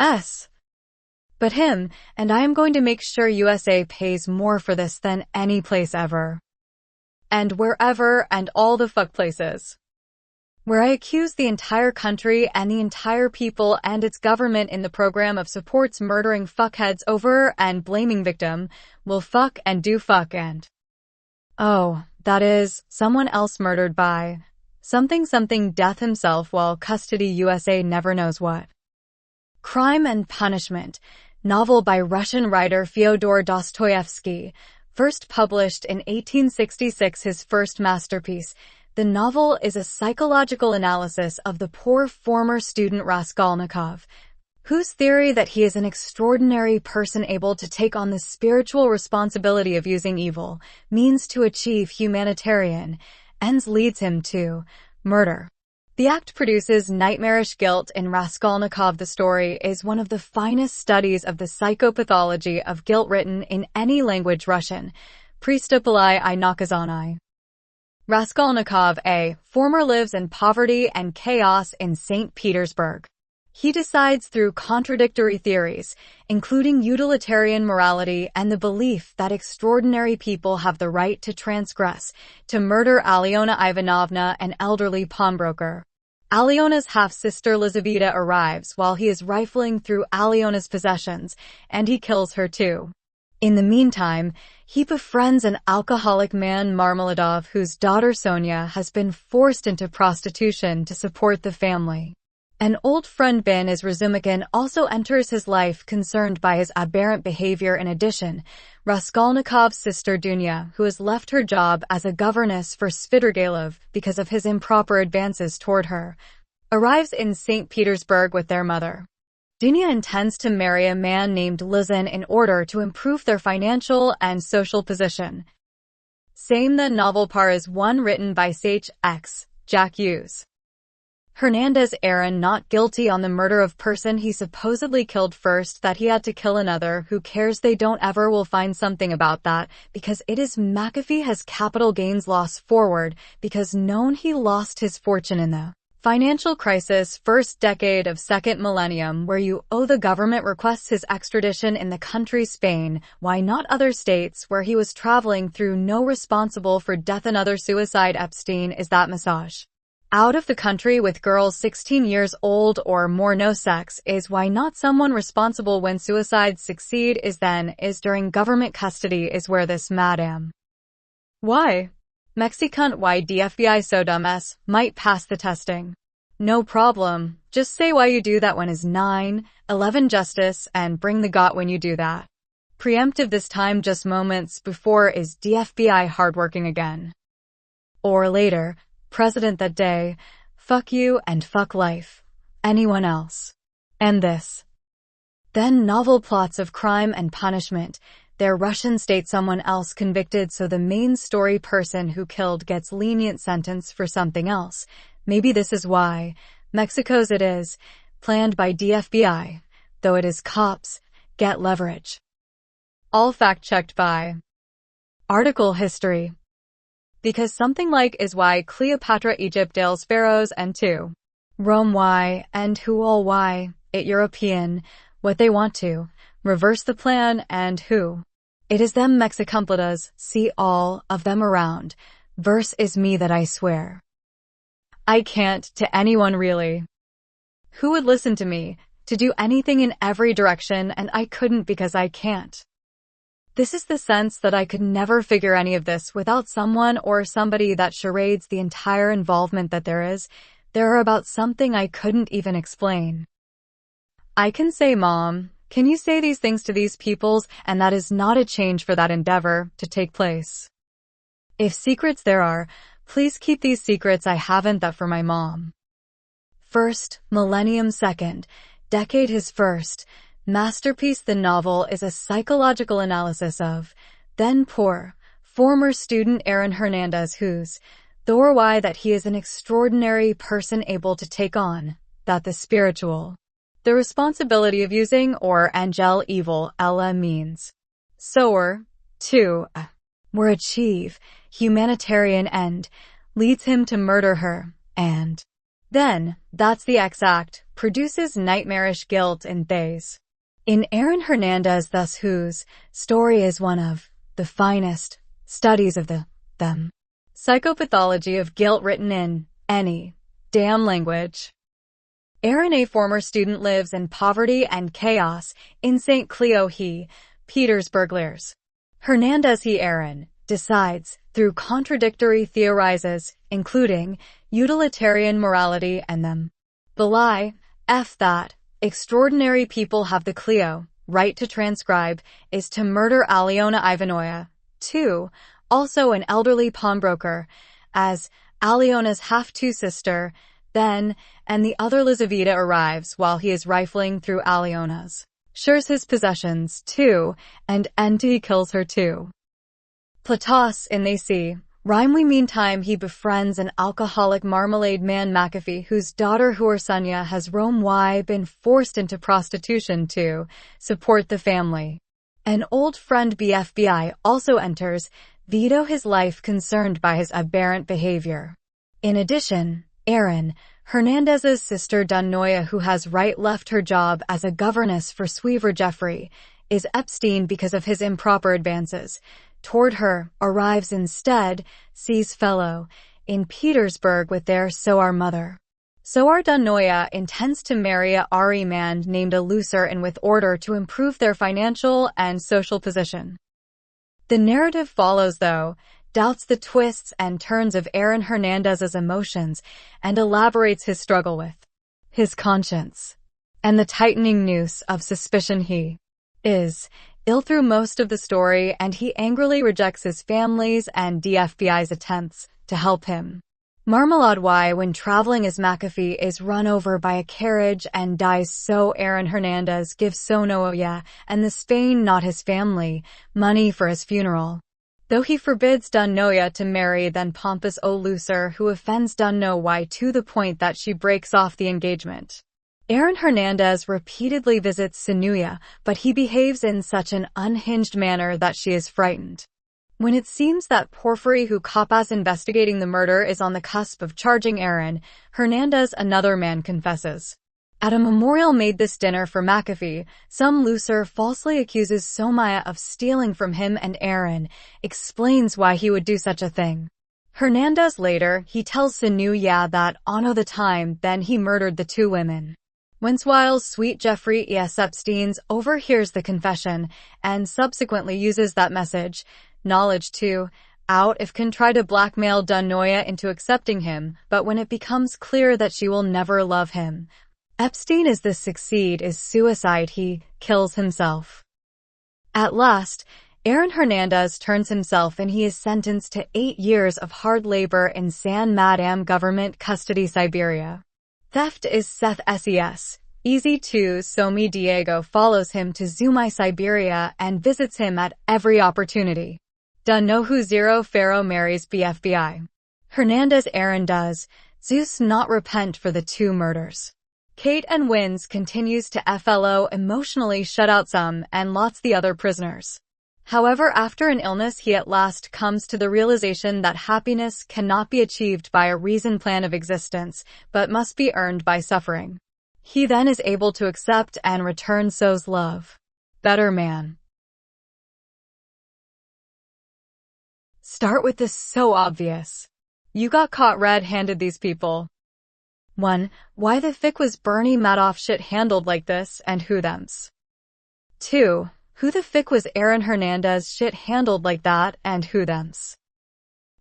S. But him, and I am going to make sure USA pays more for this than any place ever. And wherever and all the fuck places. Where I accuse the entire country and the entire people and its government in the program of supports murdering fuckheads over and blaming victim, will fuck and do fuck and. Oh, that is, someone else murdered by something death himself while custody USA never knows what. Crime and Punishment, novel by Russian writer Fyodor Dostoevsky, first published in 1866, his first masterpiece. The novel is a psychological analysis of the poor former student Raskolnikov, whose theory that he is an extraordinary person able to take on the spiritual responsibility of using evil means to achieve humanitarian ends leads him to murder. The act produces nightmarish guilt in Raskolnikov. The story is one of the finest studies of the psychopathology of guilt written in any language. Russian. Pristupalai I nakazanai. Raskolnikov, a former, lives in poverty and chaos in St. Petersburg. He decides through contradictory theories, including utilitarian morality and the belief that extraordinary people have the right to transgress, to murder Alyona Ivanovna, an elderly pawnbroker. Alyona's half-sister Lizaveta arrives while he is rifling through Alyona's possessions, and he kills her too. In the meantime, he befriends an alcoholic man, Marmeladov, whose daughter Sonia has been forced into prostitution to support the family. An old friend, Ben Razumikin, also enters his life, concerned by his aberrant behavior. In addition, Raskolnikov's sister Dunya, who has left her job as a governess for Svidrigailov because of his improper advances toward her, arrives in St. Petersburg with their mother. Dunya intends to marry a man named Lizin in order to improve their financial and social position. Same. The novel Par is one written by Sage X. Jack Hughes. Hernandez Aaron not guilty on the murder of person he supposedly killed. First, that he had to kill another. Who cares? They don't ever will find something about that, because it is McAfee has capital gains loss forward, because known he lost his fortune in the financial crisis first decade of second millennium, where you owe the government requests his extradition in the country Spain. Why not other states where he was traveling through? No responsible for death. Another suicide. Epstein is that massage out of the country with girls 16 years old or more. No sex is why not someone responsible when suicides succeed is during government custody is where this madam. Why? Mexican why DFBI so dumb s might pass the testing. No problem. Just say why you do that when is 9/11 justice and bring the got when you do that. Preemptive this time just moments before is DFBI hardworking again. Or later. President that day, fuck you and fuck life. Anyone else. And this. Then novel plots of Crime and Punishment. Their Russian state someone else convicted, so the main story person who killed gets lenient sentence for something else. Maybe this is why. Mexico's it is. Planned by DFBI. Though it is cops. Get leverage. All fact-checked by. Article History. Because something like is why Cleopatra Egypt Dale Sparrows and 2. Rome why and who all why it European what they want to reverse the plan and who it is them Mexicomplatas see all of them around verse is me that I swear I can't to anyone really who would listen to me to do anything in every direction, and I couldn't because I can't. This is the sense that I could never figure any of this without someone or somebody that charades the entire involvement that there are about something I couldn't even explain. I can say, Mom, can you say these things to these peoples, and that is not a change for that endeavor to take place. If secrets there are, please keep these secrets. I haven't that for my mom. First, millennium. Second, decade. His first masterpiece. The novel is a psychological analysis of then poor former student Aaron Hernandez, whose Thor why that he is an extraordinary person able to take on that the spiritual the responsibility of using or angel evil ella means sower to or achieve humanitarian end leads him to murder her, and Then, that's the exact, produces nightmarish guilt in Thays. In Aaron Hernandez thus whose story is one of the finest studies of them psychopathology of guilt written in any damn language. Aaron, a former student, lives in poverty and chaos in St. Cleo he, Petersburg. Hernandez he Aaron decides, through contradictory theorizes, including utilitarian morality and them belie, that extraordinary people have the Cleo right to transcribe, is to murder Aliona Ivanoya, too, also an elderly pawnbroker, as Aliona's half-two sister, then, and the other Lizaveta arrives while he is rifling through Aliona's shares his possessions, too, and he kills her too. Platos in They See, Rhymely meantime he befriends an alcoholic marmalade man McAfee whose daughter Huersunya has been forced into prostitution to support the family. An old friend BFBI also enters, veto his life concerned by his aberrant behavior. In addition, Aaron, Hernandez's sister Dunnoya, who has left her job as a governess for Sweaver Jeffrey, is Epstein because of his improper advances toward her, arrives instead, sees fellow, in Petersburg with their Soar mother. Soar Dunnoya intends to marry a Ari man named a Lucer and with order to improve their financial and social position. The narrative follows, though, doubts the twists and turns of Aaron Hernandez's emotions and elaborates his struggle with his conscience and the tightening noose of suspicion. He is ill through most of the story, and he angrily rejects his family's and DFBI's attempts to help him. Marmalade Y, when traveling as McAfee, is run over by a carriage and dies, so Aaron Hernandez gives Sonoya and the Spain, not his family, money for his funeral. Though he forbids Dunnoya to marry then pompous Lucer, who offends Dunnoya to the point that she breaks off the engagement. Aaron Hernandez repeatedly visits Sonuya, but he behaves in such an unhinged manner that she is frightened. When it seems that Porfiry, who Capas investigating the murder, is on the cusp of charging Aaron, Hernandez, another man, confesses. At a memorial made this dinner for McAfee, some Lucer falsely accuses Somaya of stealing from him, and Aaron explains why he would do such a thing. Hernandez later, he tells Sonuya that on the time then he murdered the two women. Once while sweet Jeffrey E.S. Epstein's overhears the confession and subsequently uses that knowledge to out if can try to blackmail Dunnoya into accepting him, but when it becomes clear that she will never love him, Epstein is suicide, he kills himself. At last, Aaron Hernandez turns himself and he is sentenced to 8 years of hard labor in San Madam government custody, Siberia. Theft is Seth ses. Easy to Somi Diego follows him to Zumai, Siberia and visits him at every opportunity. Dunnohu Zero Pharaoh marries BFBI. Hernandez Aaron does. Zeus not repent for the two murders. Kate and wins continues to FLO emotionally shut out some and lots the other prisoners. However, after an illness he at last comes to the realization that happiness cannot be achieved by a reasoned plan of existence, but must be earned by suffering. He then is able to accept and return So's love. Better man. Start with this so obvious. You got caught red-handed, these people. 1. Why the fick was Bernie Madoff shit handled like this, and who thems? 2. Who the fick was Aaron Hernandez shit handled like that, and who thems?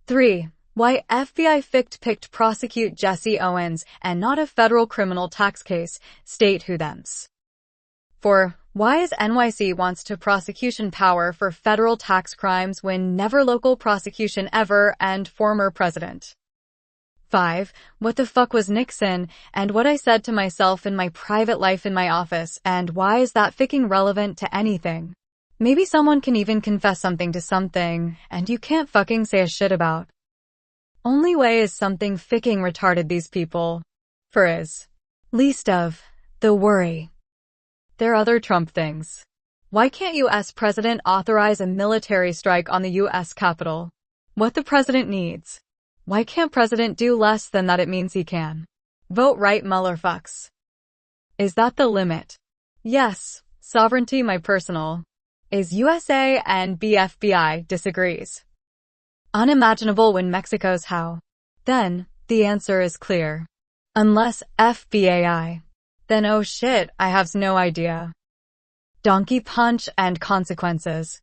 3. Why FBI picked prosecute Jesse Owens and not a federal criminal tax case, state who thems? 4. Why is NYC wants to prosecution power for federal tax crimes when never local prosecution ever, and former president? 5. What the fuck was Nixon, and what I said to myself in my private life in my office, and why is that ficking relevant to anything? Maybe someone can even confess something to something, and you can't fucking say a shit about. Only way is something ficking retarded, these people. For is. Least of. The worry. There are other Trump things. Why can't US president authorize a military strike on the US Capitol? What the president needs. Why can't president do less than that? It means he can. Vote right, motherfucks. Is that the limit? Yes. Sovereignty, my personal. Is USA and BFBI disagrees. Unimaginable when Mexico's how. Then, the answer is clear. Unless FBAI. Then oh shit, I have no idea. Donkey punch and consequences.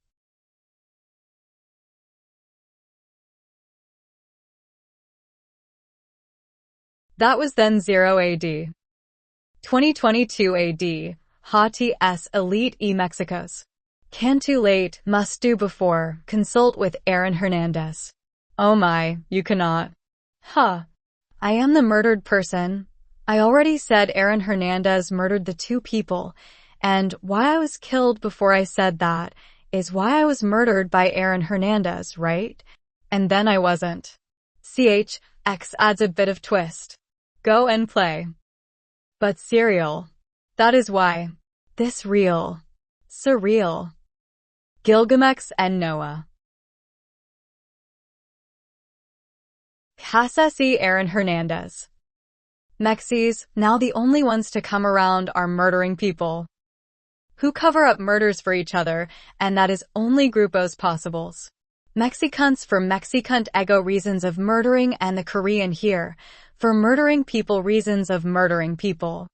That was then 0 AD. 2022 AD. Hati S. Elite e Mexicos. Can too late, must do before, consult with Aaron Hernandez. Oh my, you cannot. Huh. I am the murdered person. I already said Aaron Hernandez murdered the two people, and why I was killed before I said that is why I was murdered by Aaron Hernandez, right? And then I wasn't. CHX adds a bit of twist. Go and play. But serial. That is why. This real. Surreal. Gilgamesh and Noah. Hassasi Aaron Hernandez. Mexis, now the only ones to come around are murdering people who cover up murders for each other, and that is only grupos possibles. Mexicans for Mexicant ego reasons of murdering, and the Korean here for murdering people reasons of murdering people.